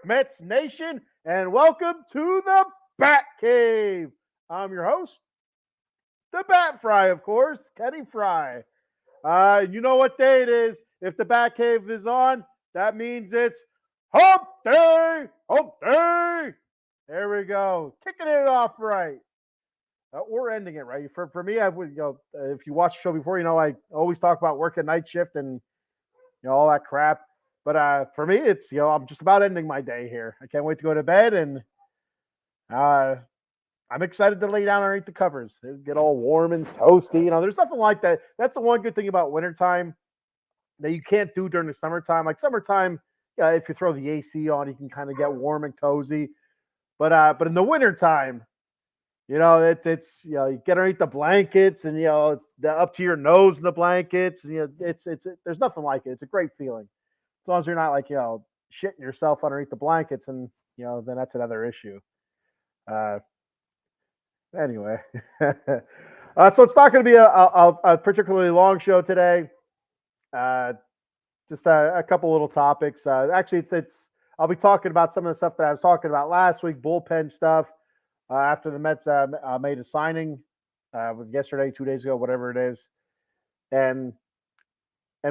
Mets Nation, and welcome to the Bat Cave. I'm your host, the BatFrie, of course, Kenny Fry. You know what day it is. If the Bat Cave is on, that means it's Hump Day! Hump Day! There we go. Kicking it off right. We're ending it right. For me, I would if you watched the show before, I always talk about working night shift and all that crap. But for me, it's I'm just about ending my day here. I can't wait to go to bed, and uh, I'm excited to lay down underneath the covers. It'll get all warm and toasty. There's nothing like that. That's the one good thing about wintertime that you can't do during the summertime. Like summertime, if you throw the AC on, you can kind of get warm and cozy. But in the wintertime, it's you get underneath the blankets and up to your nose in the blankets. And, it's there's nothing like it. It's a great feeling. As long as you're not like shitting yourself underneath the blankets, and then that's another issue. Uh, anyway, so it's not going to be a particularly long show today. Just a couple little topics. Actually, it's I'll be talking about some of the stuff that I was talking about last week, bullpen stuff. After the Mets made a signing yesterday, 2 days ago, whatever it is, and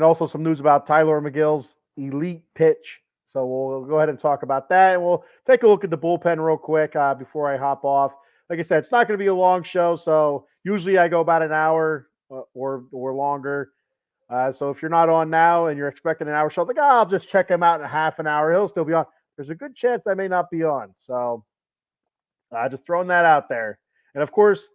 also some news about Tyler McGill's elite pitch. So we'll go ahead and talk about that, and we'll take a look at the bullpen real quick before I hop off. Like I said, it's not going to be a long show, so usually I go about an hour or longer. So if you're not on now and you're expecting an hour show, like I'll just check him out in a half an hour. He'll still be on. There's a good chance I may not be on. So just throwing that out there. And of course,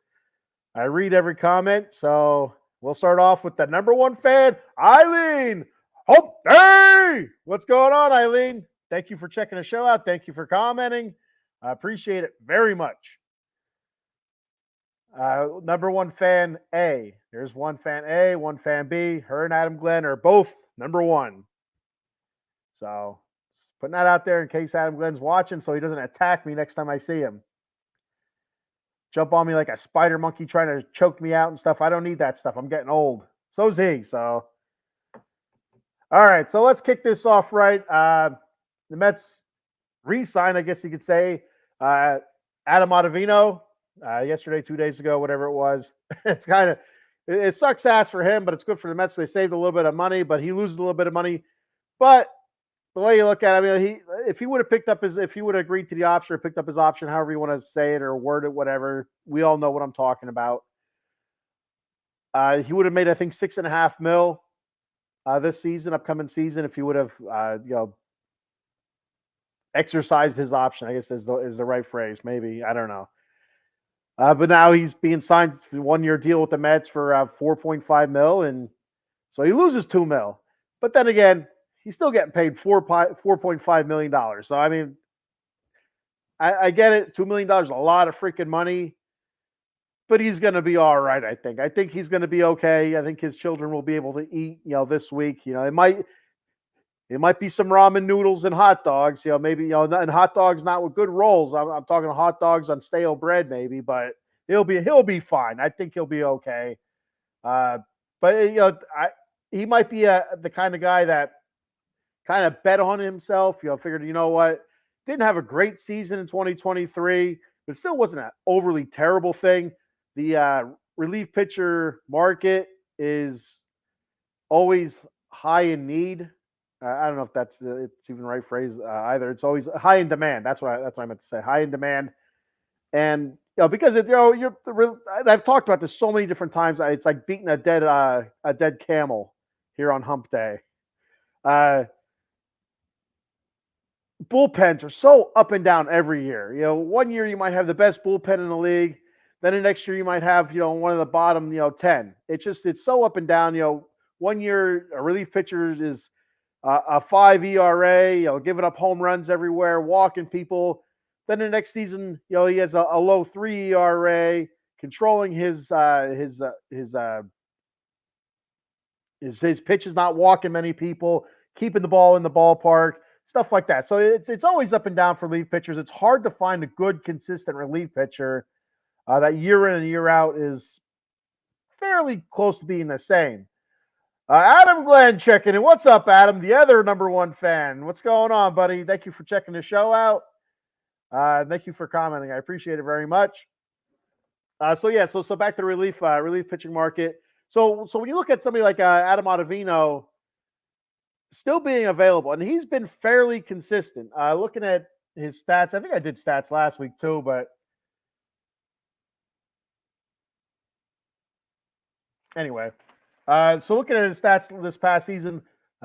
I read every comment. So we'll start off with the number one fan, Eileen. Hope Day! What's going on, Eileen? Thank you for checking the show out. Thank you for commenting. I appreciate it very much. Number one fan A. There's one fan A, one fan B. Her and Adam Glenn are both number one. So putting that out there in case Adam Glenn's watching so he doesn't attack me next time I see him. Jump on me like a spider monkey trying to choke me out and stuff. I don't need that stuff. I'm getting old. So's he. So, all right. So let's kick this off right. The Mets re-signed, I guess you could say, Adam Ottavino yesterday, 2 days ago, whatever it was. It's kind of it sucks ass for him, but it's good for the Mets. They saved a little bit of money, but he loses a little bit of money. But the way you look at it, I mean, if he would have agreed to the option or picked up his option, however you want to say it or word it, whatever, we all know what I'm talking about. He would have made, I think, $6.5 million this season, upcoming season, if he would have, exercised his option. I guess is the right phrase. Maybe, I don't know. But now he's being signed to a 1-year deal with the Mets for $4.5 million, and so he loses $2 million. But then again, he's still getting paid $4.5 million. So, I mean, I get it. $2 million is a lot of freaking money, but he's going to be all right, I think. I think he's going to be okay. I think his children will be able to eat, this week. It might be some ramen noodles and hot dogs, maybe, and hot dogs not with good rolls. I'm talking hot dogs on stale bread, maybe, but he'll be fine. I think he'll be okay. But, he might be the kind of guy that kind of bet on himself, figured, what, didn't have a great season in 2023, but still wasn't an overly terrible thing. The relief pitcher market is always high in need. I don't know if it's even the right phrase either. It's always high in demand. That's what I meant to say. High in demand, and because I've talked about this so many different times. It's like beating a dead camel here on Hump Day. Bullpens are so up and down every year. 1 year you might have the best bullpen in the league. Then the next year you might have, one of the bottom, 10. It's so up and down. 1 year a relief pitcher is a 5 ERA, giving up home runs everywhere, walking people. Then the next season, he has a low 3 ERA, controlling his pitches, not walking many people, keeping the ball in the ballpark. Stuff like that. So it's always up and down for relief pitchers. It's hard to find a good, consistent relief pitcher that year in and year out is fairly close to being the same. Adam Glenn checking in. What's up, Adam? The other number one fan. What's going on, buddy? Thank you for checking the show out. Thank you for commenting. I appreciate it very much. So back to the relief pitching market. So when you look at somebody like Adam Ottavino still being available, and he's been fairly consistent. Looking at his stats, I think I did stats last week too, but anyway. So looking at his stats this past season,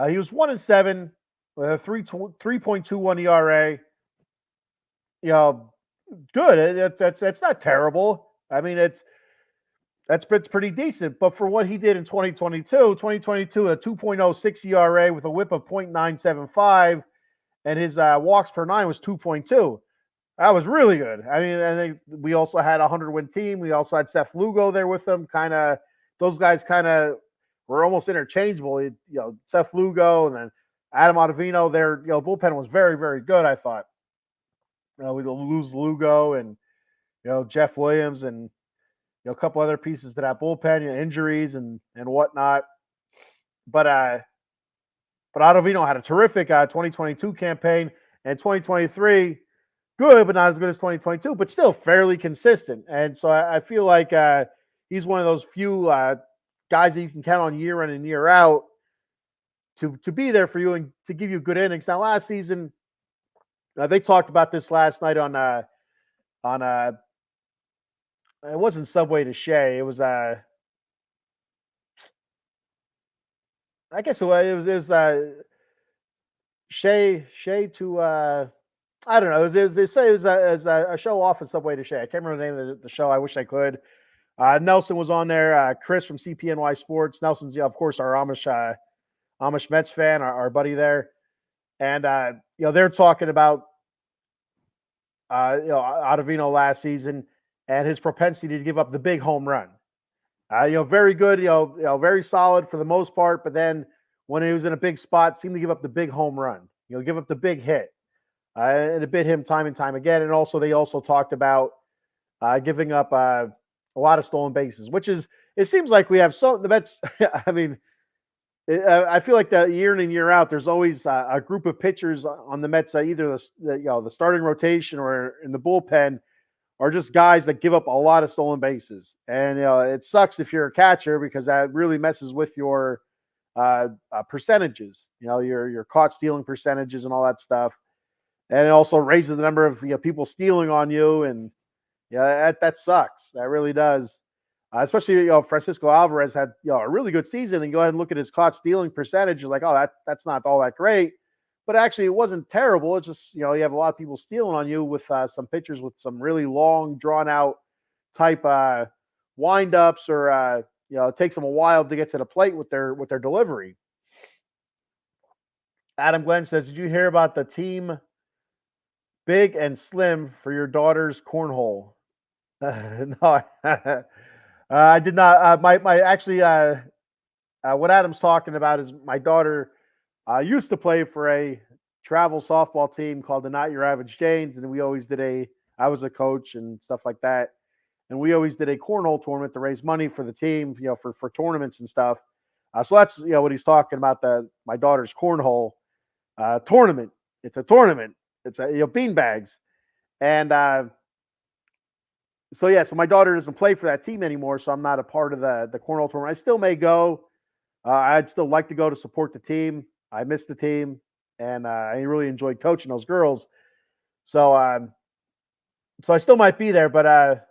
he was 1-7 with a 3.21 ERA. You know, good. That's not terrible. I mean, it's pretty decent. But for what he did in 2022, a 2.06 ERA with a WHIP of 0.975, and his walks per nine was 2.2. That was really good. I mean, I think we also had a 100-win team. We also had Seth Lugo there with them. Those guys were almost interchangeable. Seth Lugo and then Adam Ottavino. Their bullpen was very, very good. I thought. We lose Lugo and Jeff Williams and a couple other pieces to that bullpen, injuries and whatnot. But Ottavino had a terrific 2022 campaign, and 2023 good, but not as good as 2022, but still fairly consistent. And so I feel like he's one of those few guys that you can count on year in and year out to be there for you and to give you good innings. Now, last season, they talked about this last night on it wasn't Subway to Shea. It was I guess it was Shea to I don't know. They say it was a show off of Subway to Shea. I can't remember the name of the show. I wish I could. Nelson was on there. Chris from CPNY Sports. Nelson's, of course, our Amish Mets fan, our buddy there. And they're talking about Ottavino last season and his propensity to give up the big home run. Very good. Very solid for the most part. But then when he was in a big spot, seemed to give up the big home run. Give up the big hit. And it bit him time and time again. And also, they also talked about giving up a lot of stolen bases, which is, it seems like we have the Mets. I mean, I feel like that year in and year out, there's always a group of pitchers on the Mets, either the starting rotation or in the bullpen, are just guys that give up a lot of stolen bases. And it sucks if you're a catcher because that really messes with your percentages. Your caught stealing percentages and all that stuff. And it also raises the number of people stealing on you, and that sucks. That really does. Especially Francisco Alvarez had a really good season, and go ahead and look at his caught stealing percentage. You're like, oh, that's not all that great, but actually it wasn't terrible. It's just you have a lot of people stealing on you with some pitchers with some really long, drawn out type wind ups, or it takes them a while to get to the plate with their delivery. Adam Glenn says, "Did you hear about the team Big and Slim for your daughter's cornhole?" No, I did not. My actually, what Adam's talking about is my daughter used to play for a travel softball team called the Not Your Average Janes, and we always did I was a coach and stuff like that, and we always did a cornhole tournament to raise money for the team, for tournaments and stuff. So that's what he's talking about, my daughter's cornhole tournament. It's a tournament. It's bean bags. And so my daughter doesn't play for that team anymore, so I'm not a part of the cornhole tournament. I still may go. I'd still like to go to support the team. I miss the team, and I really enjoyed coaching those girls. So I still might be there, but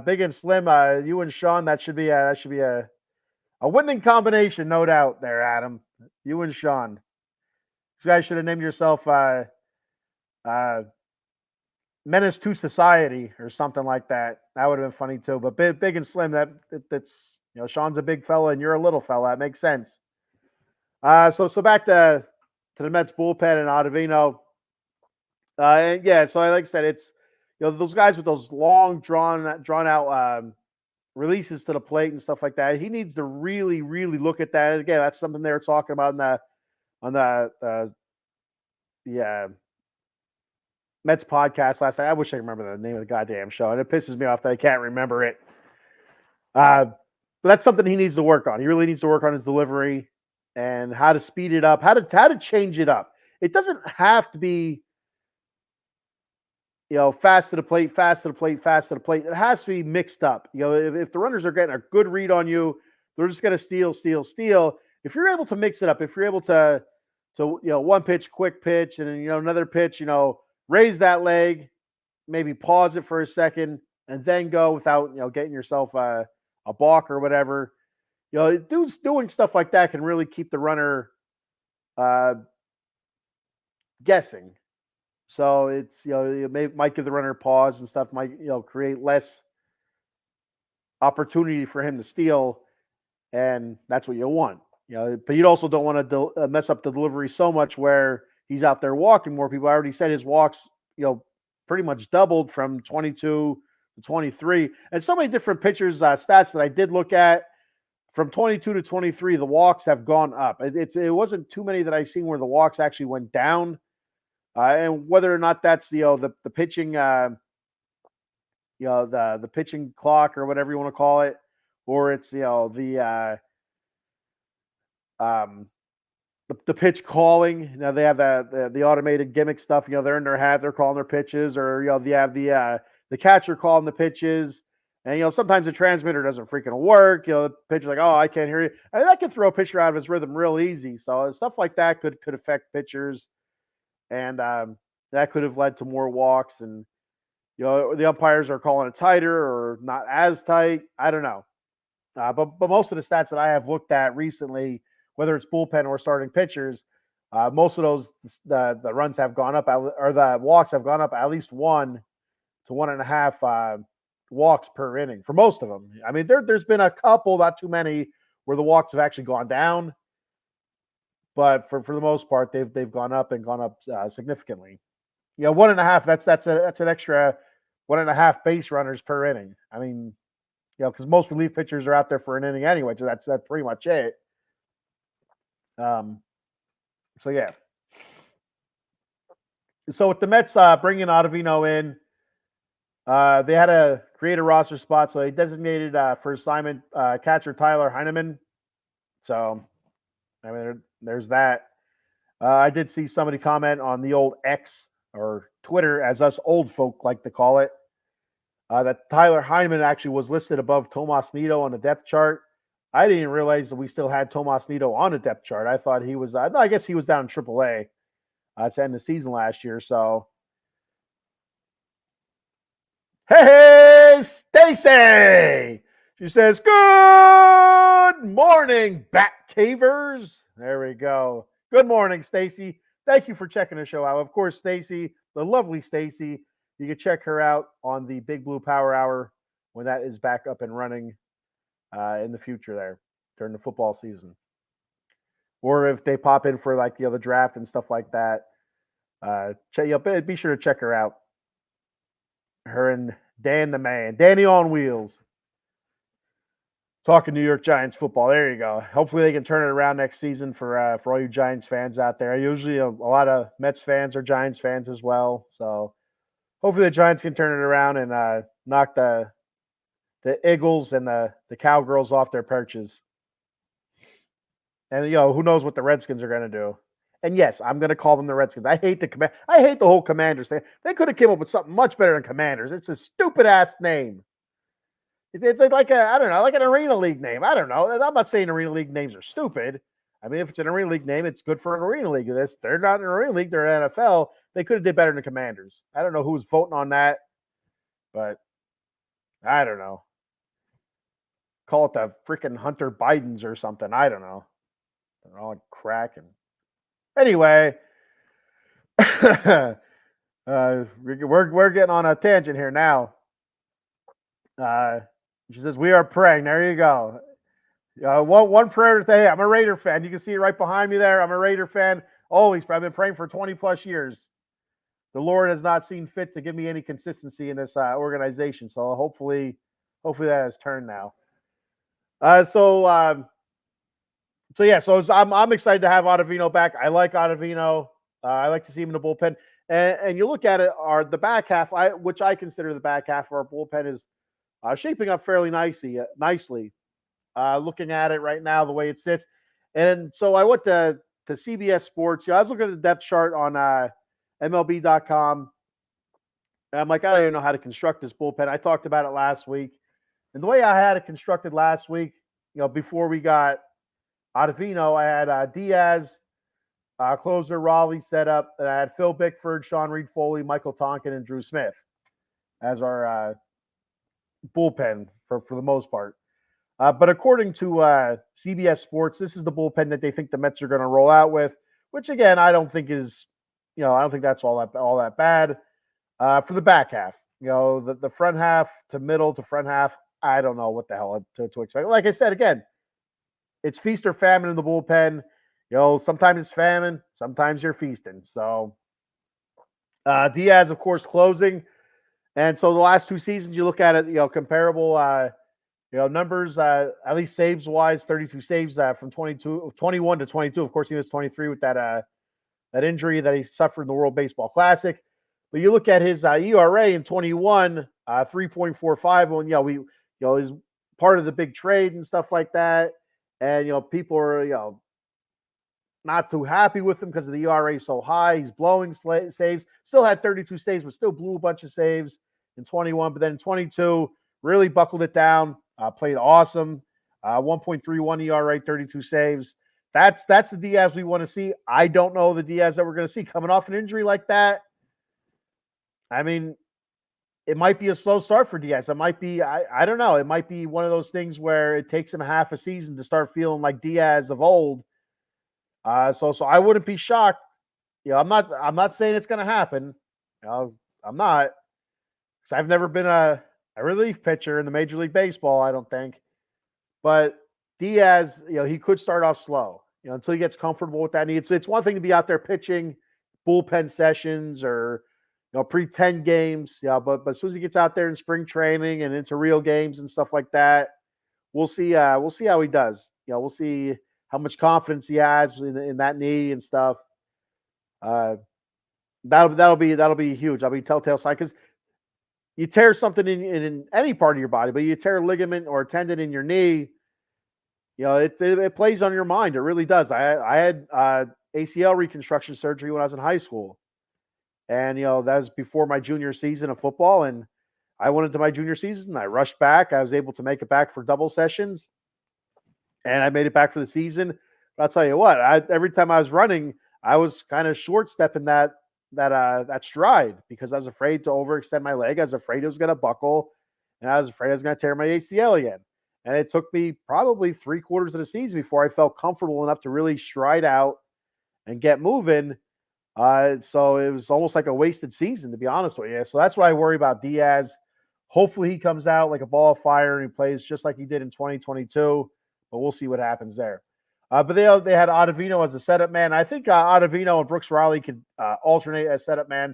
Big and Slim, you and Sean, that should be a winning combination, no doubt. There, Adam, you and Sean. This guy should have named yourself Menace to Society or something like that. That would have been funny too. But big and Slim, that's Sean's a big fella and you're a little fella. That makes sense. So back to the Mets bullpen and Ottavino. So like I said, it's those guys with those long drawn out releases to the plate and stuff like that. He needs to really, really look at that. And again, that's something they were talking about on the Mets podcast last night. I wish I remember the name of the goddamn show, and it pisses me off that I can't remember it. But that's something he needs to work on. He really needs to work on his delivery and how to speed it up, how to change it up. It doesn't have to be, fast to the plate, fast to the plate, fast to the plate. It has to be mixed up. If the runners are getting a good read on you, they're just going to steal, steal, steal. If you're able to mix it up, if you're able to one pitch, quick pitch, and then, another pitch, raise that leg, maybe pause it for a second, and then go without, getting yourself a balk or whatever. Dudes doing stuff like that can really keep the runner uh, guessing. So it's it might give the runner pause and stuff. Might create less opportunity for him to steal, and that's what you want. But you also don't want to mess up the delivery so much where he's out there walking more people. I already said his walks, pretty much doubled from 22 to 23, and so many different pitchers stats that I did look at. From 22 to 23, the walks have gone up. It wasn't too many that I seen where the walks actually went down. And whether or not that's the pitching the pitching clock or whatever you want to call it, or it's the pitch calling. They have the automated gimmick stuff. They're in their hat, they're calling their pitches, or they have the catcher calling the pitches. And sometimes the transmitter doesn't freaking work. The pitcher's like, "Oh, I can't hear you." I mean, that can throw a pitcher out of his rhythm real easy. So stuff like that could affect pitchers, and that could have led to more walks. And the umpires are calling it tighter or not as tight. I don't know. But most of the stats that I have looked at recently, whether it's bullpen or starting pitchers, most of those the runs have gone up, or the walks have gone up at least 1 to 1.5 walks per inning for most of them. I mean, there's been a couple, not too many, where the walks have actually gone down, but for the most part, they've gone up and gone up significantly. 1.5. That's an extra 1.5 base runners per inning. I mean, because most relief pitchers are out there for an inning anyway, so that's pretty much it. So yeah. So with the Mets bringing Ottavino in, they had to create a roster spot, so they designated for assignment catcher Tyler Heineman. So, I mean, there's that. I did see somebody comment on the old X, or Twitter, as us old folk like to call it, that Tyler Heineman actually was listed above Tomas Nido on the depth chart. I didn't realize that we still had Tomas Nido on the depth chart. I thought he was, no, I guess he was down in AAA to end the season last year. So, hey, Stacy! She says, "Good morning, Bat Cavers." There we go. Good morning, Stacy. Thank you for checking the show out. Of course, Stacy, the lovely Stacy, you can check her out on the Big Blue Power Hour when that is back up and running in the future there during the football season. Or if they pop in for like the draft and stuff like that, be sure to check her out. Her and Dan the Man, Danny on Wheels, talking New York Giants football. There you go. Hopefully they can turn it around next season for all you Giants fans out there. Usually a lot of Mets fans are Giants fans as well. So hopefully the Giants can turn it around and knock the Eagles and the Cowgirls off their perches. And who knows what the Redskins are going to do. And yes, I'm going to call them the Redskins. I hate the whole Commanders thing. They could have came up with something much better than Commanders. It's a stupid ass name. It's like I don't know, like an Arena League name. I don't know. I'm not saying Arena League names are stupid. I mean, if it's an Arena League name, it's good for an Arena League. They're not an Arena League. They're NFL. They could have did better than Commanders. I don't know who was voting on that, but I don't know. Call it the freaking Hunter Bidens or something. I don't know. They're all cracking. Anyway, we're getting on a tangent here now. She says, "We are praying." There you go. One prayer today. I'm a Raider fan. You can see it right behind me there. I'm a Raider fan. Always. I've been praying for 20 plus years. The Lord has not seen fit to give me any consistency in this organization. So hopefully that has turned now. So I'm excited to have Ottavino back. I like Ottavino. I like to see him in the bullpen. And you look at it, the back half, which I consider the back half of our bullpen, is shaping up fairly nicely. looking at it right now, the way it sits. And so I went to CBS Sports. I was looking at the depth chart on MLB.com. And I'm like, I don't even know how to construct this bullpen. I talked about it last week. And the way I had it constructed last week, before we got Ottavino, I had Diaz, closer Raleigh set up. And I had Phil Bickford, Sean Reed Foley, Michael Tonkin, and Drew Smith as our bullpen for the most part. But according to CBS Sports, this is the bullpen that they think the Mets are going to roll out with, which again I don't think is, I don't think that's all that bad. For the back half, the front half to middle to front half, I don't know what the hell to expect. Like I said, again, it's feast or famine in the bullpen. Sometimes it's famine, sometimes you're feasting. So Diaz, of course, closing. And so the last two seasons, you look at it, comparable, numbers, at least saves wise, 32 saves from 21 to 22. Of course, he was 23 with that injury that he suffered in the World Baseball Classic. But you look at his ERA in 21, 3.45. When is part of the big trade and stuff like that. And people are not too happy with him because of the ERA so high. He's blowing saves. Still had 32 saves, but still blew a bunch of saves in 21. But then in 22, really buckled it down. Played awesome. 1.31 ERA, 32 saves. That's the Diaz we want to see. I don't know the Diaz that we're going to see coming off an injury like that. I mean, it might be a slow start for Diaz. It might be, I don't know. It might be one of those things where it takes him half a season to start feeling like Diaz of old. So I wouldn't be shocked. I'm not saying it's going to happen. I'm not, because I've never been a relief pitcher in the Major League Baseball, I don't think. But Diaz, he could start off slow, until he gets comfortable with that. It's one thing to be out there pitching bullpen sessions or pre-10 games, but as soon as he gets out there in spring training and into real games and stuff like that, we'll see how he does. We'll see how much confidence he has in that knee and stuff. That'll be huge. That'll be a telltale sign, because you tear something in any part of your body, but you tear a ligament or a tendon in your knee, it plays on your mind. It really does. I had ACL reconstruction surgery when I was in high school. And, that was before my junior season of football. And I went into my junior season. I rushed back. I was able to make it back for double sessions. And I made it back for the season. But I'll tell you what, every time I was running, I was kind of short stepping that stride, because I was afraid to overextend my leg. I was afraid it was going to buckle. And I was afraid I was going to tear my ACL again. And it took me probably 3/4 of the season before I felt comfortable enough to really stride out and get moving. So it was almost like a wasted season, to be honest with you. So that's what I worry about Diaz. Hopefully he comes out like a ball of fire and he plays just like he did in 2022, but we'll see what happens there. But they had Ottavino as a setup man. I think Ottavino and Brooks Raleigh could alternate as setup men.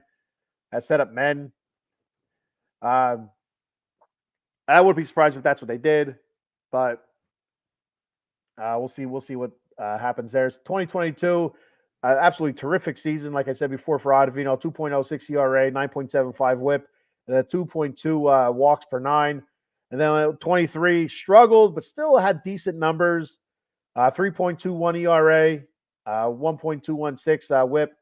I would be surprised if that's what they did, but we'll see. We'll see what happens there. It's 2022. Absolutely terrific season, like I said before, for Ottavino. 2.06 ERA, 9.75 WHIP, and a 2.2 walks per nine. And then 23 struggled, but still had decent numbers. 3.21 ERA, 1.216 WHIP,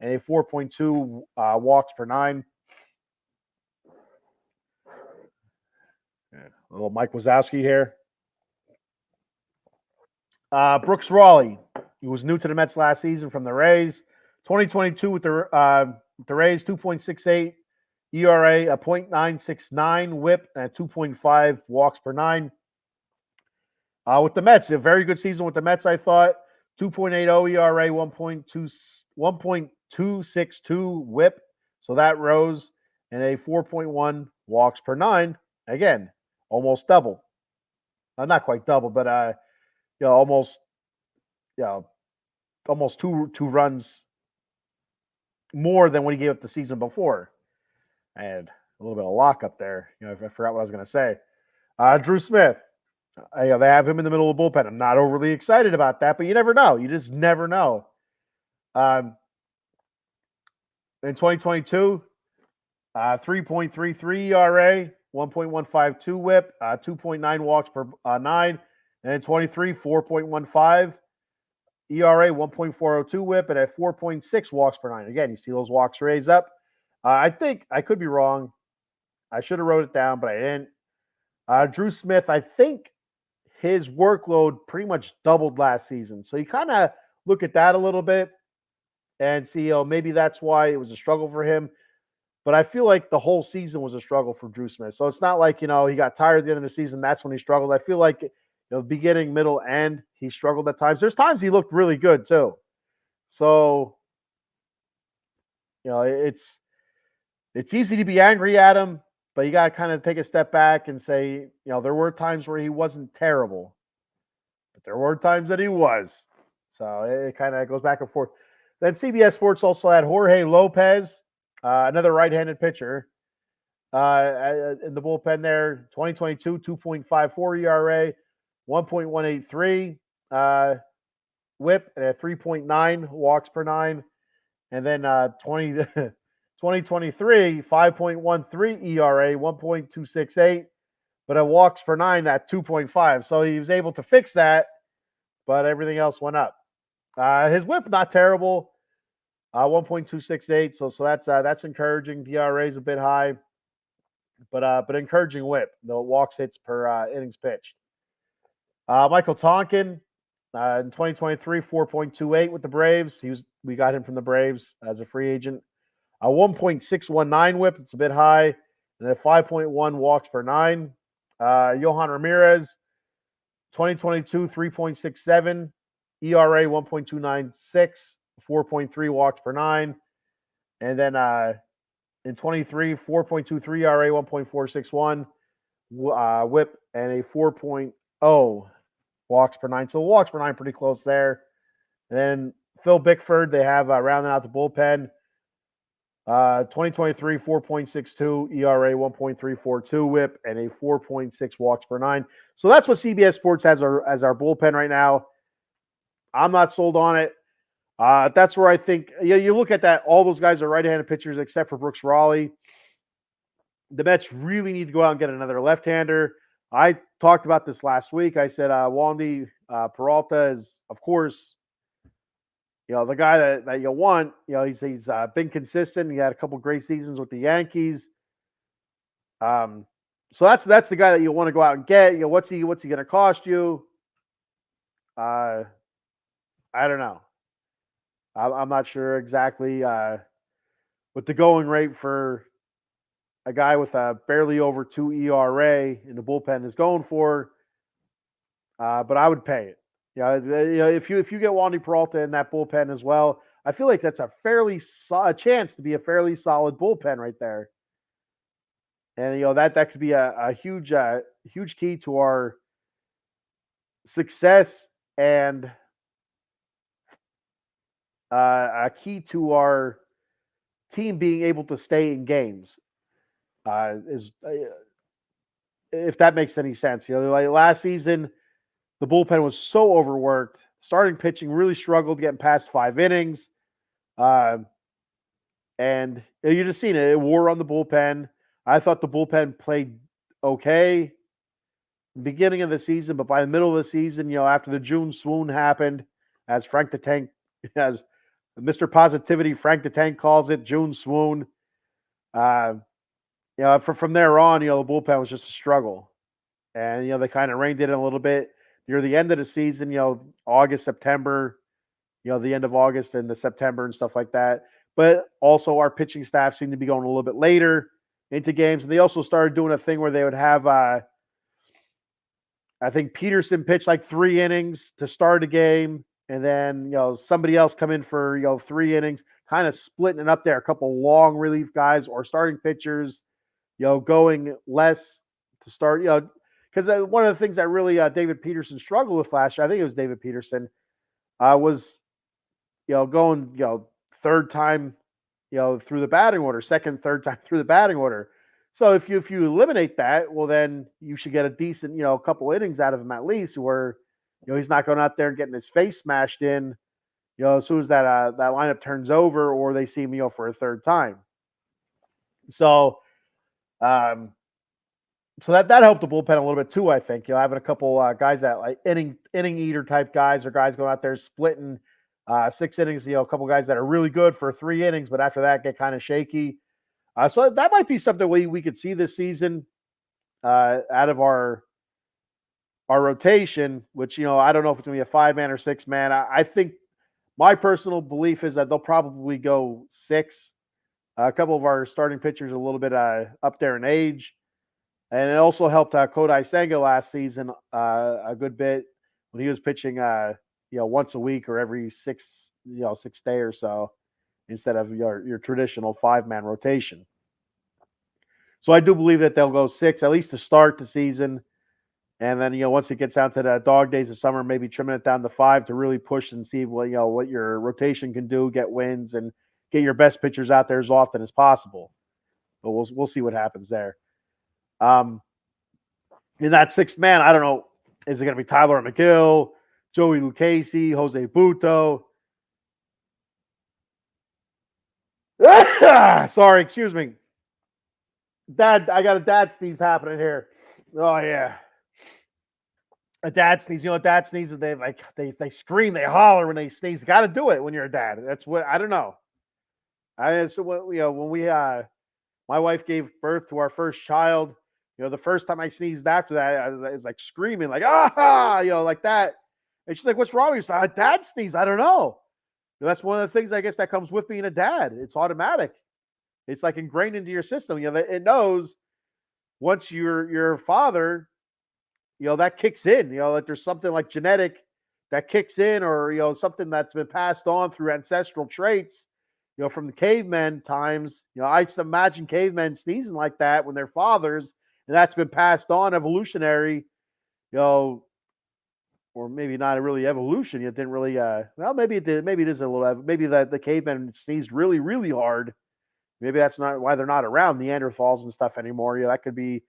and a 4.2 walks per nine. A little Mike Wazowski here. Brooks Raleigh. He was new to the Mets last season from the Rays. 2022 with the Rays, 2.68 ERA, a .969 WHIP, and a 2.5 walks per nine. With the Mets, a very good season with the Mets, I thought. 2.80 ERA, 1.262 WHIP, so that rose, and a 4.1 walks per nine. Again, almost double. Not quite double, but almost two runs more than what he gave up the season before. And a little bit of lockup there. If I forgot what I was going to say. Drew Smith. They have him in the middle of the bullpen. I'm not overly excited about that, but you never know. You just never know. In 2022, 3.33 ERA, 1.152 WHIP, 2.9 walks per nine, And 23, 4.15 ERA, 1.402 WHIP, and a 4.6 walks per nine. Again, you see those walks raise up. I think I could be wrong. I should have wrote it down, but I didn't. Drew Smith, I think his workload pretty much doubled last season. So you kind of look at that a little bit and see, maybe that's why it was a struggle for him. But I feel like the whole season was a struggle for Drew Smith. So it's not like, he got tired at the end of the season. That's when he struggled. I feel like, beginning, middle, end, he struggled at times. There's times he looked really good too. So, it's easy to be angry at him, but you got to kind of take a step back and say, there were times where he wasn't terrible, but there were times that he was. So it kind of goes back and forth. Then CBS Sports also had Jorge Lopez, another right-handed pitcher, in the bullpen there. 2022, 2.54 ERA, 1.183 WHIP, and a 3.9 walks per nine. And then 2023, 5.13 ERA, 1.268, but a walks per nine at 2.5. So he was able to fix that, but everything else went up. His WHIP not terrible, 1.268. So that's encouraging. DRA is a bit high, but encouraging WHIP. The walks hits per innings pitched. Michael Tonkin, in 2023, 4.28 with the Braves. We got him from the Braves as a free agent. A 1.619 WHIP. It's a bit high, and a 5.1 walks per nine. Johan Ramirez, 2022, 3.67 ERA, 1.296, 4.3 walks per nine. And then in 23, 4.23 ERA, 1.461 WHIP, and a 4.0 walks per nine. So walks per nine pretty close there. And then Phil Bickford, they have rounding out the bullpen. 2023, 4.62 ERA, 1.342 WHIP, and a 4.6 walks per nine. So that's what CBS Sports has as our bullpen right now. I'm not sold on it. That's where I think, you look at that, all those guys are right-handed pitchers except for Brooks Raleigh. The Mets really need to go out and get another left-hander. I talked about this last week. I said Wandy Peralta is, of course, the guy that you want. He's been consistent. He had a couple great seasons with the Yankees. So that's the guy that you want to go out and get. What's he going to cost you? I don't know. I'm not sure exactly what the going rate for a guy with a barely over 2 ERA in the bullpen is going for. But I would pay it. If you get Wandy Peralta in that bullpen as well, I feel like that's a chance to be a fairly solid bullpen right there. And that could be a huge key to our success, and a key to our team being able to stay in games. If that makes any sense. Like last season, the bullpen was so overworked. Starting pitching really struggled getting past 5 innings. And you just seen it. It wore on the bullpen. I thought the bullpen played okay beginning of the season, but by the middle of the season, after the June swoon happened, as Frank the Tank, as Mr. Positivity, Frank the Tank calls it, June swoon. From there on, the bullpen was just a struggle. And, they kind of reined it in a little bit near the end of the season, August, September, the end of August and the September and stuff like that. But also our pitching staff seemed to be going a little bit later into games. And they also started doing a thing where they would have, I think Peterson pitched like 3 innings to start a game. And then, somebody else come in for, 3 innings, kind of splitting it up there. A couple long relief guys or starting pitchers, going less to start, because one of the things that really David Peterson struggled with last year, I think it was David Peterson, was, going, third time, through the batting order, second, third time through the batting order. So if you eliminate that, well, then you should get a decent, couple innings out of him at least, where, he's not going out there and getting his face smashed in, as soon as that lineup turns over or they see him, for a third time. So, So that helped the bullpen a little bit too. I think having a couple guys that like inning eater type guys or guys going out there splitting 6 innings. A couple guys that are really good for 3 innings, but after that get kind of shaky. So that might be something we could see this season out of our rotation. Which I don't know if it's gonna be a 5-man or 6-man. I think my personal belief is that they'll probably go 6. A couple of our starting pitchers are a little bit up there in age. And it also helped Kodai Senga last season a good bit when he was pitching, once a week or every 6 day or so instead of your traditional 5-man rotation. So I do believe that they'll go 6 at least to start the season, and then once it gets down to the dog days of summer, maybe trimming it down to 5 to really push and see what your rotation can do, get wins, and get your best pitchers out there as often as possible. But we'll see what happens there. In that 6th man, I don't know. Is it going to be Tyler McGill, Joey Lucchesi, Jose Butto? Sorry, excuse me. Dad, I got a dad sneeze happening here. Oh yeah, a dad sneeze. You know what dad sneezes? They scream, they holler when they sneeze. Got to do it when you're a dad. That's what I don't know. So when we my wife gave birth to our first child. The first time I sneezed after that, I was like screaming, like like that. And she's like, "What's wrong with you?" I said, "Dad sneeze. I don't know." That's one of the things I guess that comes with being a dad. It's automatic. It's like ingrained into your system. It knows once you're a father, that kicks in. Like there's something like genetic that kicks in, or something that's been passed on through ancestral traits. From the cavemen times. I just imagine cavemen sneezing like that when they're fathers, and that's been passed on evolutionary. Or maybe not really evolution. It didn't really. Well, maybe it did. Maybe it is a little. Maybe that the cavemen sneezed really, really hard. Maybe that's not why they're not around Neanderthals and stuff anymore. That could be,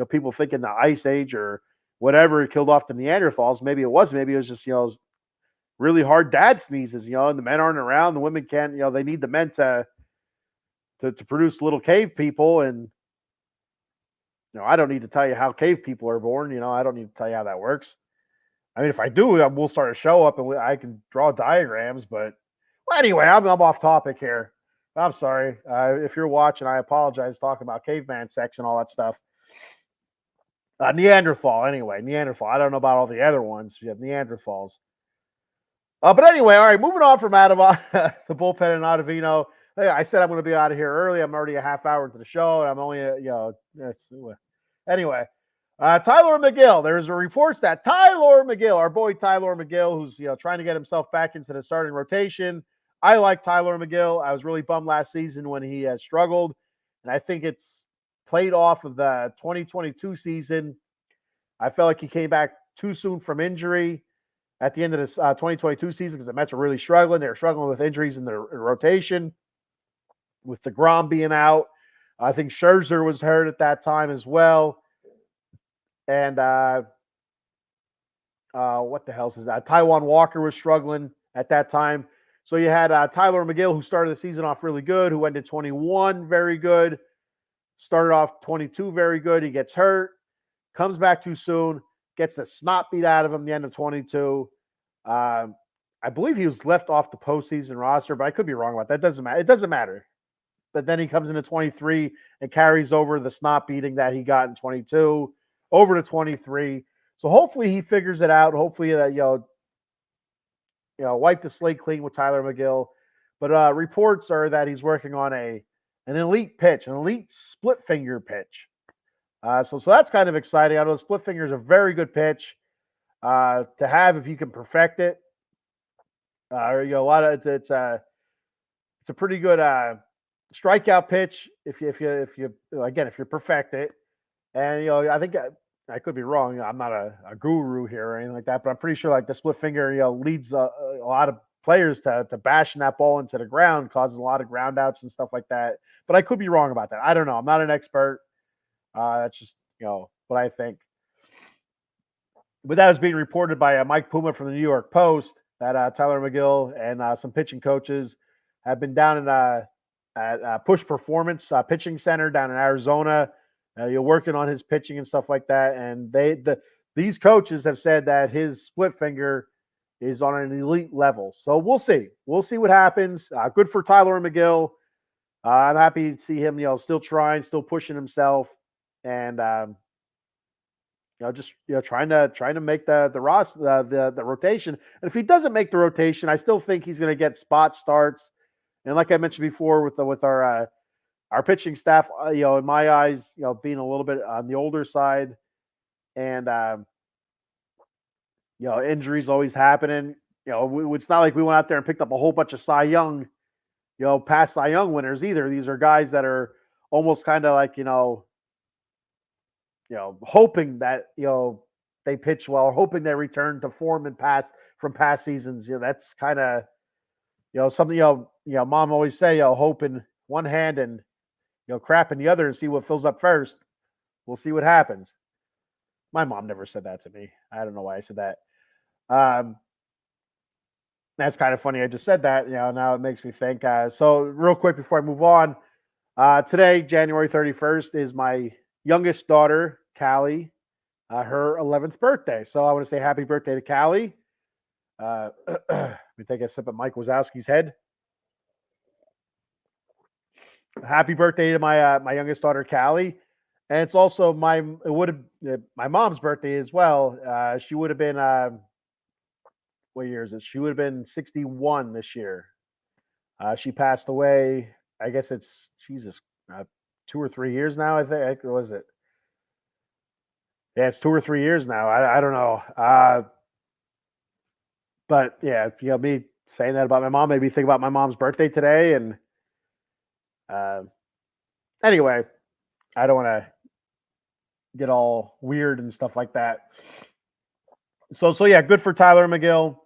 people thinking the Ice Age or whatever killed off the Neanderthals. Maybe it was. Maybe it was just, really hard dad sneezes, and the men aren't around. The women can't, they need the men to produce little cave people. And, I don't need to tell you how cave people are born. I don't need to tell you how that works. I mean, if I do, we'll start a show up and I can draw diagrams. But well, anyway, I'm off topic here. I'm sorry. If you're watching, I apologize talking about caveman sex and all that stuff. Neanderthal, anyway. Neanderthal. I don't know about all the other ones. You have Neanderthals. But anyway, all right, moving on from the bullpen and Ottavino. Hey, I said I'm going to be out of here early. I'm already a half hour into the show, and I'm only, anyway. Tyler McGill. There's reports that Tyler McGill, our boy Tyler McGill, who's trying to get himself back into the starting rotation. I like Tyler McGill. I was really bummed last season when he struggled, and I think it's played off of the 2022 season. I felt like he came back too soon from injury at the end of this 2022 season because the Mets were really struggling. They were struggling with injuries in their rotation, with DeGrom being out. I think Scherzer was hurt at that time as well. And what the hell is that? Taijuan Walker was struggling at that time. So you had Tyler McGill, who started the season off really good, who ended 21 very good, started off 22 very good. He gets hurt, comes back too soon, gets the snot beat out of him the end of 22. I believe he was left off the postseason roster, but I could be wrong about that. It doesn't matter. It doesn't matter. But then he comes into 23 and carries over the snot beating that he got in 22 over to 23. So hopefully he figures it out. Hopefully that wipe the slate clean with Tyler McGill. But reports are that he's working on an elite pitch, an elite split finger pitch. So that's kind of exciting. I know split finger is a very good pitch to have if you can perfect it. A lot of it's a pretty good strikeout pitch if you perfect it. And I think I could be wrong. I'm not a guru here or anything like that, but I'm pretty sure like the split finger leads a lot of players to bashing that ball into the ground, causes a lot of ground outs and stuff like that. But I could be wrong about that. I don't know. I'm not an expert. That's just what I think. But that was being reported by Mike Puma from the New York Post that Tyler McGill and some pitching coaches have been down in at Push Performance Pitching Center down in Arizona, You're working on his pitching and stuff like that. And these coaches have said that his split finger is on an elite level. So we'll see. We'll see what happens. Good for Tyler McGill. I'm happy to see him, still trying, still pushing himself, and just trying to make the rotation. And if he doesn't make the rotation, I still think he's going to get spot starts. And like I mentioned before, with our pitching staff, in my eyes, being a little bit on the older side, and injuries always happening. It's not like we went out there and picked up a whole bunch of Cy Young, past Cy Young winners either. These are guys that are almost kind of like hoping that they pitch well, hoping they return to form from past seasons. That's kind of something Mom always say, hope in one hand and crap in the other, and see what fills up first. We'll see what happens. My mom never said that to me. I don't know why I said that. That's kind of funny. I just said that. Now it makes me think. So real quick before I move on, today, January 31st, is my youngest daughter, Callie, her 11th birthday. So I want to say happy birthday to Callie. Let me take a sip of Mike Wazowski's head. Happy birthday to my youngest daughter, Callie. And it's also my mom's birthday as well. She would have been what year is it? She would have been 61 this year. She passed away. I guess it's 2 or 3 years now. I think was it? Yeah, it's 2 or 3 years now. I don't know. But yeah, me saying that about my mom made me think about my mom's birthday today. And anyway, I don't want to get all weird and stuff like that. So yeah, good for Tyler McGill.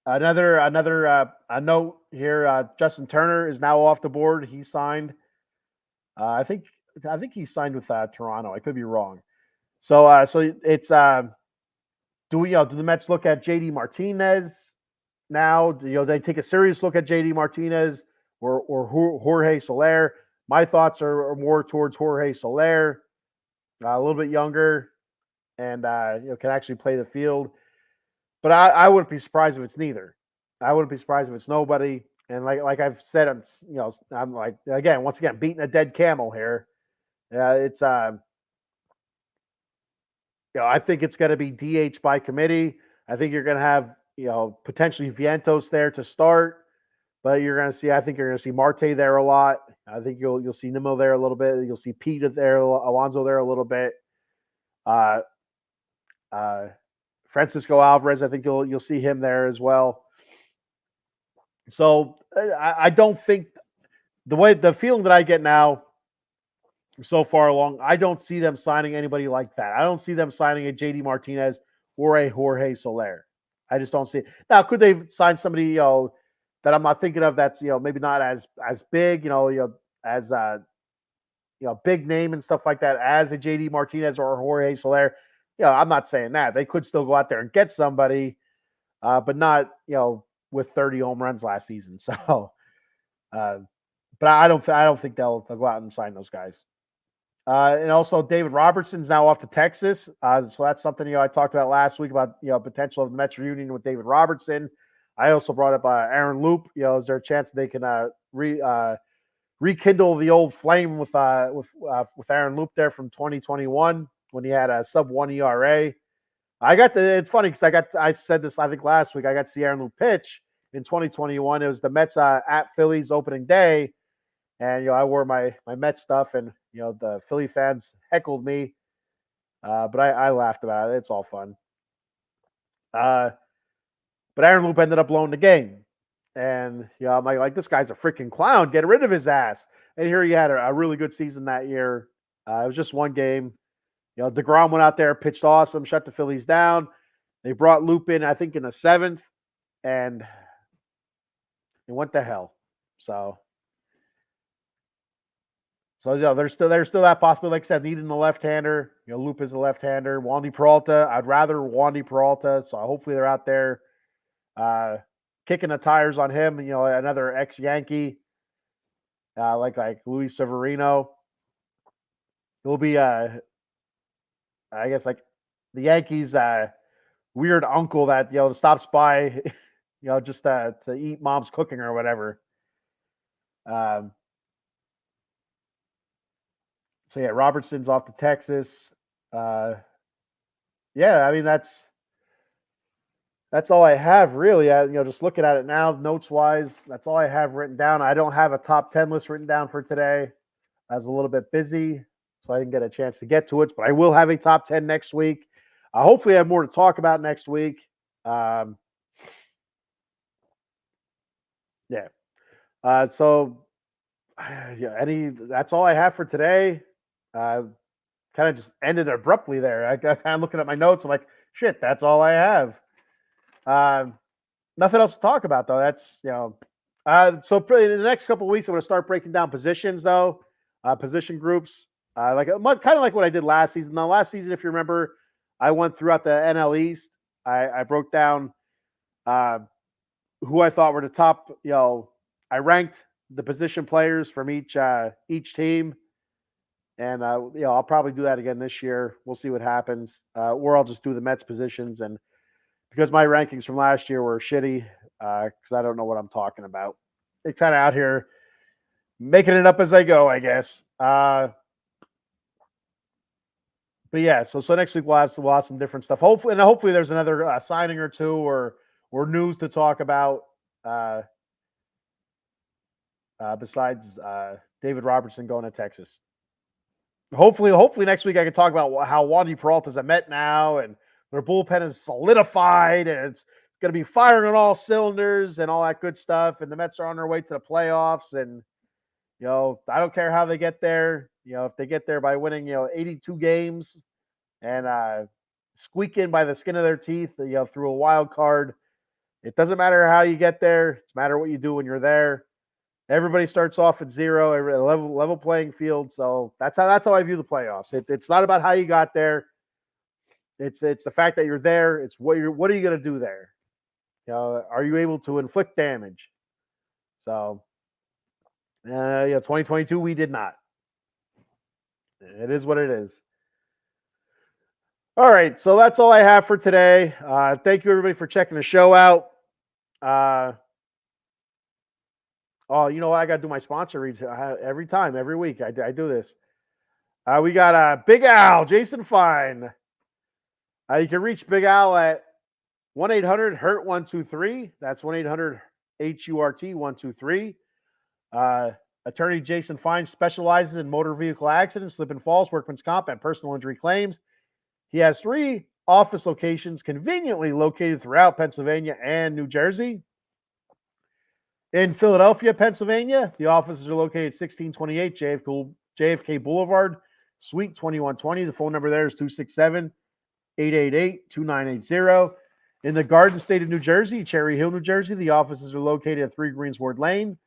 Another a note here. Justin Turner is now off the board. He signed. I think he signed with Toronto. I could be wrong. So it's do the Mets look at JD Martinez now? They take a serious look at JD Martinez or Jorge Soler. My thoughts are more towards Jorge Soler, a little bit younger, and can actually play the field. But I wouldn't be surprised if it's neither. I wouldn't be surprised if it's nobody. And like I've said, I'm like once again beating a dead camel here. It's I think it's going to be DH by committee. I think you're going to have potentially Vientos there to start, but you're going to see. I think you're going to see Marte there a lot. I think you'll see Nimmo there a little bit. You'll see Pete there, Alonso there a little bit. Francisco Alvarez, I think you'll see him there as well. So I don't think the feeling that I get now so far along, I don't see them signing anybody like that. I don't see them signing a JD Martinez or a Jorge Soler. I just don't see it. Now, could they sign somebody that I'm not thinking of that's maybe not as big, as big name and stuff like that as a JD Martinez or a Jorge Soler? I'm not saying that. They could still go out there and get somebody, but not with 30 home runs last season. So, but I don't think they'll go out and sign those guys. And also, David Robertson's now off to Texas. So that's something I talked about last week about potential of the Mets reunion with David Robertson. I also brought up Aaron Loop. Is there a chance they can rekindle the old flame with Aaron Loop there from 2021 when he had a sub-1 ERA? It's funny because I said this I think last week. I got to see Aaron Loop pitch in 2021. It was the Mets at Phillies opening day. And I wore my Mets stuff, and the Philly fans heckled me, but I laughed about it. It's all fun. But Aaron Loop ended up blowing the game, and I'm like this guy's a freaking clown. Get rid of his ass. And here he had a really good season that year. It was just one game. DeGrom went out there, pitched awesome, shut the Phillies down. They brought Loop in, I think, in the 7th, and it went to hell. So there's still that possibility. Like I said, needing a left-hander. Loop is a left-hander. Wandy Peralta. I'd rather Wandy Peralta. So hopefully they're out there kicking the tires on him. Another ex-Yankee. like Luis Severino. He'll be, I guess, like the Yankees' weird uncle that stops by, just to eat mom's cooking or whatever. Um, so yeah, Robertson's off to Texas. Uh, yeah, I mean that's all I have really. Just looking at it now, notes wise, that's all I have written down. I don't have a top 10 list written down for today. I was a little bit busy, so I didn't get a chance to get to it. But I will have a top 10 next week. Hopefully, I have more to talk about next week. Um, yeah. So yeah, that's all I have for today. Kind of just ended abruptly there. I got kind of looking at my notes. I'm like, shit, that's all I have. Um, Nothing else to talk about though. That's so probably in the next couple of weeks, I'm going to start breaking down positions though, position groups. Like kind of like what I did last season. Now, last season, if you remember, I went throughout the NL East. I broke down uh, who I thought were the top. I ranked the position players from each team, and I'll probably do that again this year. We'll see what happens. Or I'll just do the Mets positions, and because my rankings from last year were shitty, because I don't know what I'm talking about. They kind of out here making it up as I go, I guess. But yeah, so next week we'll have some different stuff. Hopefully there's another signing or two or news to talk about. Besides David Robertson going to Texas. Hopefully next week I can talk about how Wandy Peralta's a Met now and their bullpen is solidified and it's going to be firing on all cylinders and all that good stuff. And the Mets are on their way to the playoffs. And I don't care how they get there. If they get there by winning 82 games and squeak in by the skin of their teeth, through a wild card. It doesn't matter how you get there. It's matter what you do when you're there. Everybody starts off at zero, level playing field. So that's how I view the playoffs. It's not about how you got there. It's the fact that you're there. It's what are you going to do there? Are you able to inflict damage? So, 2022 we did not. It is what it is. All right, so that's all I have for today. Thank you everybody for checking the show out. Oh, you know what? I got to do my sponsor reads every time, every week. I do this. We got Big Al, Jason Fine. You can reach Big Al at 1-800-HURT-123. That's 1-800-HURT-123. Attorney Jason Fine specializes in motor vehicle accidents, slip and falls, workman's comp, and personal injury claims. He has 3 office locations conveniently located throughout Pennsylvania and New Jersey. In Philadelphia, Pennsylvania, the offices are located at 1628 JFK Boulevard, Suite 2120. The phone number there is 267-888-2980. In the Garden State of New Jersey, Cherry Hill, New Jersey, the offices are located at 3 Greensward Lane.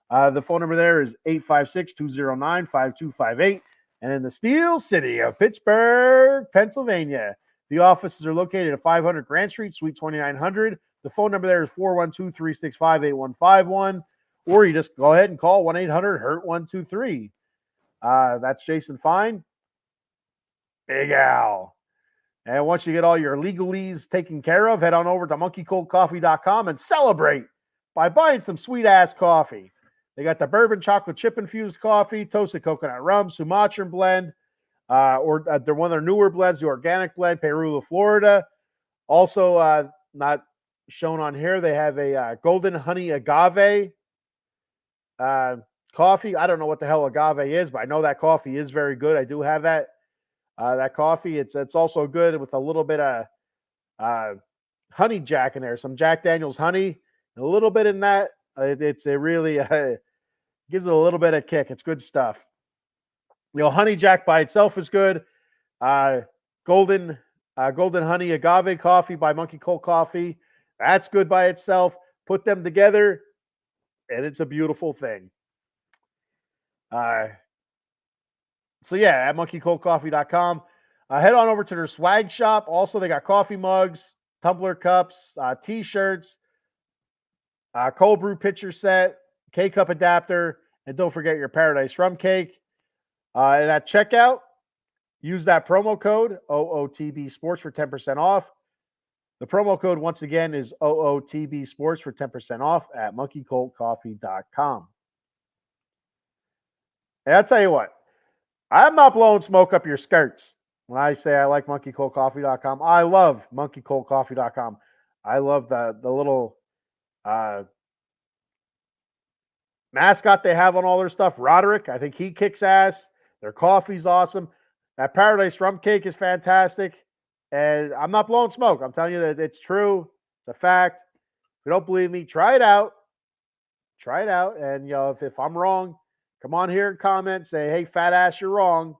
The phone number there is 856-209-5258. And in the Steel City of Pittsburgh, Pennsylvania, the offices are located at 500 Grant Street, Suite 2900. The phone number there is 412-365-8151, or you just go ahead and call 1-800-HURT-123. That's Jason Fine, Big Al. And once you get all your legalese taken care of, head on over to monkeycoldcoffee.com and celebrate by buying some sweet-ass coffee. They got the bourbon chocolate chip-infused coffee, toasted coconut rum, Sumatran blend, or they're one of their newer blends, the organic blend, Perula, Florida. Also, not shown on here, they have a golden honey agave coffee. I don't know what the hell agave is, but I know that coffee is very good. I do have that coffee. It's also good with a little bit of honey jack in there, some Jack Daniel's honey, a little bit in that. It really gives it a little bit of kick. It's good stuff. Honey jack by itself is good. Golden honey agave coffee by Monkey Cold Coffee. That's good by itself. Put them together, and it's a beautiful thing. So yeah, at monkeycoldcoffee.com. Head on over to their swag shop. Also, they got coffee mugs, tumbler cups, t-shirts, cold brew pitcher set, K-cup adapter, And don't forget your Paradise Rum Cake. And at checkout, use that promo code OOTB Sports for 10% off. The promo code, once again, is OOTB Sports for 10% off at monkeycoltcoffee.com. And I'll tell you what, I'm not blowing smoke up your skirts when I say I like monkeycoltcoffee.com. I love monkeycoltcoffee.com. I love the little mascot they have on all their stuff, Roderick. I think he kicks ass. Their coffee's awesome. That Paradise Rum Cake is fantastic. And I'm not blowing smoke. I'm telling you that it's true. It's a fact. If you don't believe me, try it out. Try it out. And, if I'm wrong, come on here and comment. Say, hey, fat ass, you're wrong.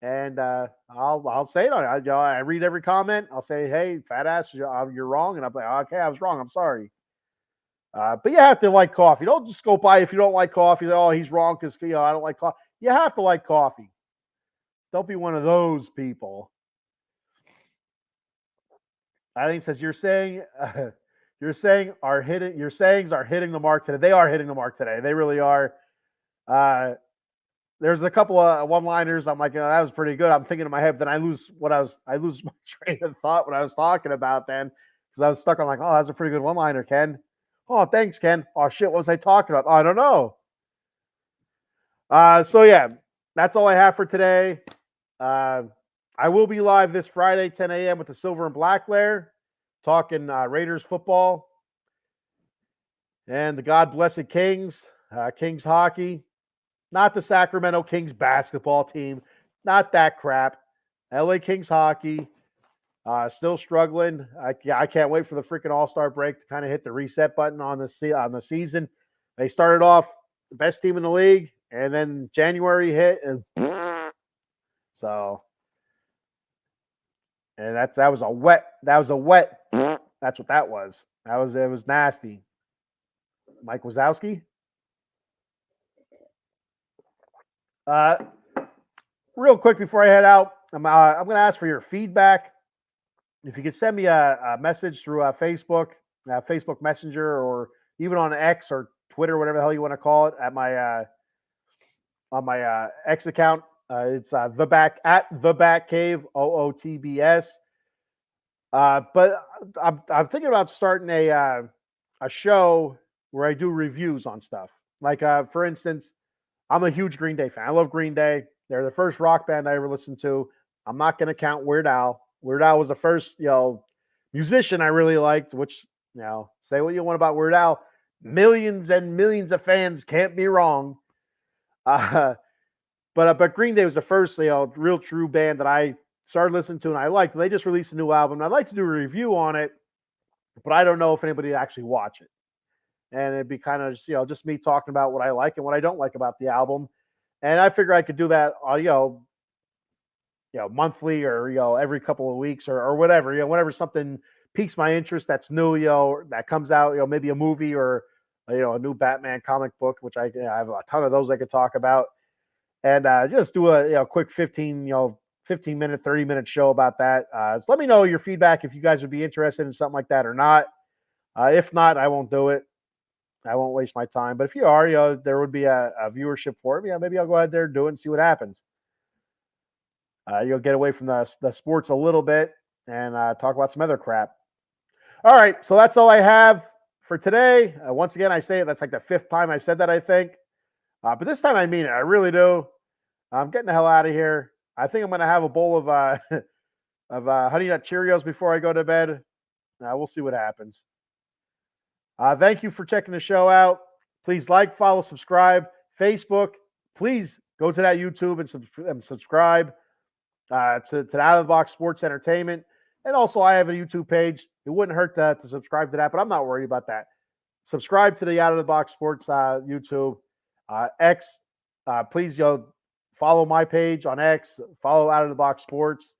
And I'll say it on it. I read every comment. I'll say, hey, fat ass, you're wrong. And I'm like, okay, I was wrong. I'm sorry. But you have to like coffee. Don't just go by if you don't like coffee. Oh, he's wrong because I don't like coffee. You have to like coffee. Don't be one of those people. I think it says your sayings are hitting the mark today. They are hitting the mark today. They really are. There's a couple of one-liners. I'm like, that was pretty good. I'm thinking in my head, then I lose my train of thought when I was talking about then because I was stuck on like, oh, that's a pretty good one-liner, Ken. Oh, thanks, Ken. Oh shit, what was I talking about? Oh, I don't know. So yeah, that's all I have for today. I will be live this Friday, 10 a.m. with the Silver and Black Lair, talking Raiders football and the God blessed Kings, Kings hockey, not the Sacramento Kings basketball team, not that crap. LA Kings hockey, still struggling. I can't wait for the freaking All-Star break to kind of hit the reset button on the season. They started off the best team in the league, and then January hit, and so. And that was a wet. That's what that was. It was nasty. Mike Wazowski. Real quick before I head out, I'm going to ask for your feedback. If you could send me a message through Facebook Messenger, or even on X or Twitter, whatever the hell you want to call it, at my on my X account. It's the back cave OOTBS. But I'm thinking about starting a show where I do reviews on stuff. Like for instance, I'm a huge Green Day fan. I love Green Day. They're the first rock band I ever listened to. I'm not going to count Weird Al. Weird Al was the first musician I really liked. Which say what you want about Weird Al, millions and millions of fans can't be wrong. But Green Day was the first real true band that I started listening to and I liked. They just released a new album. I'd like to do a review on it, but I don't know if anybody would actually watch it. And it'd be kind of just me talking about what I like and what I don't like about the album. And I figure I could do that monthly or every couple of weeks or whatever, whenever something piques my interest that's new, that comes out, maybe a movie or a new Batman comic book, which I have a ton of those I could talk about. And just do a quick 15-minute, 30-minute show about that. So let me know your feedback if you guys would be interested in something like that or not. If not, I won't do it. I won't waste my time. But if you are, there would be a viewership for it. Maybe I'll go out there and do it and see what happens. You'll get away from the sports a little bit and talk about some other crap. All right, so that's all I have for today. Once again, I say it. That's like the 5th time I said that, I think. But this time I mean it. I really do. I'm getting the hell out of here. I think I'm going to have a bowl of Honey Nut Cheerios before I go to bed. We'll see what happens. Thank you for checking the show out. Please like, follow, subscribe. Facebook, please go to that YouTube and subscribe to the Out of the Box Sports Entertainment. And also, I have a YouTube page. It wouldn't hurt to subscribe to that, but I'm not worried about that. Subscribe to the Out of the Box Sports YouTube. X, please follow my page on X. Follow Out of the Box Sports.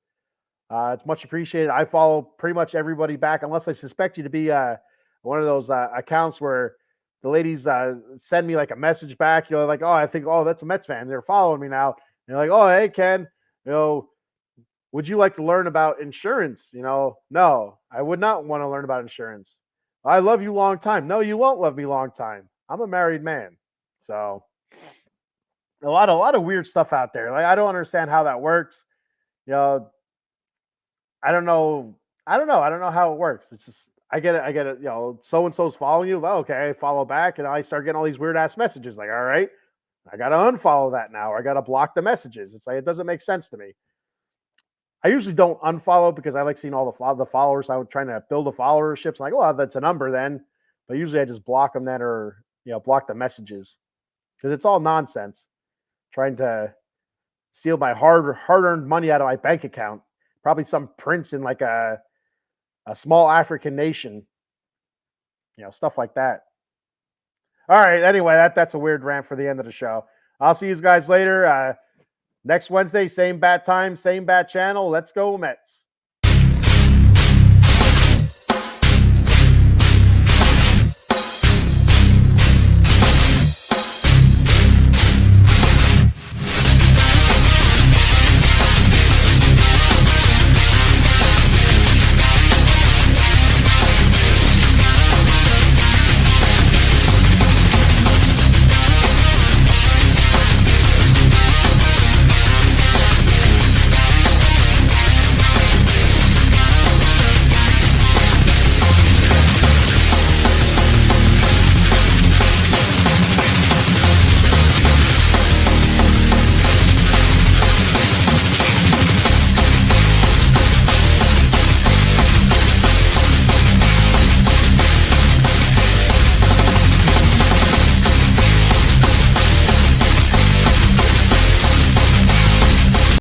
It's much appreciated. I follow pretty much everybody back, unless I suspect you to be one of those accounts where the ladies send me like a message back. Like, oh, I think, oh, that's a Mets fan. They're following me now. And they're like, oh, hey, Ken, would you like to learn about insurance? No, I would not want to learn about insurance. I love you long time. No, you won't love me long time. I'm a married man. So A lot of weird stuff out there. Like I don't understand how that works. You know, I don't know. I don't know how it works. It's just I get it. I get it. You know, so and so's following you. Well, okay, I follow back, and I start getting all these weird ass messages. Like, all right, I gotta unfollow that now. Or I gotta block the messages. It's like it doesn't make sense to me. I usually don't unfollow because I like seeing all the followers. I was trying to build a followership. It's like, well, that's a number then. But usually I just block them then, or block the messages because it's all nonsense. Trying to steal my hard earned money out of my bank account. Probably some prince in like a small African nation. Stuff like that. All right. Anyway, that's a weird rant for the end of the show. I'll see you guys later. Next Wednesday, same bat time, same bat channel. Let's go Mets.